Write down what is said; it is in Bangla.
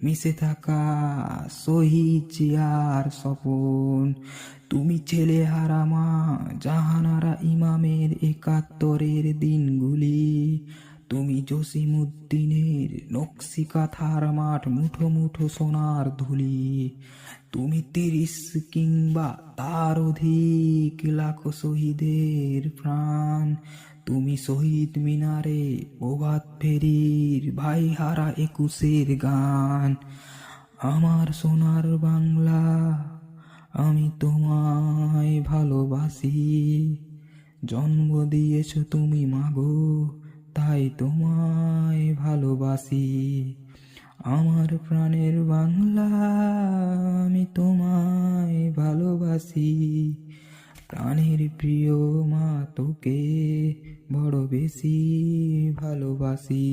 মিশে থাকা শহীদ জিয়ার স্বপন। তুমি ছেলে হারা মা জাহানারা ইমামের ৭১-এর দিনগুলি। তুমি জসিমউদ্দিনের নকশি কাঁথার মাঠ, মুঠো মুঠো সোনার ধুলি। তুমি ৩০ কিংবা তার অধিক লাখো শহীদের প্রাণ। তুমি শহীদ মিনারে প্রভাত ফেরির ভাই হারা ২১-এর গান। আমার সোনার বাংলা, আমি তোমায় ভালোবাসি। জন্ম দিয়েছ তুমি মাগো, তাই তোমায় ভালোবাসি। আমার প্রাণের বাংলা, আমি তোমায় ভালোবাসি। প্রাণের প্রিয় মা, তোকে বড় বেশি ভালোবাসি।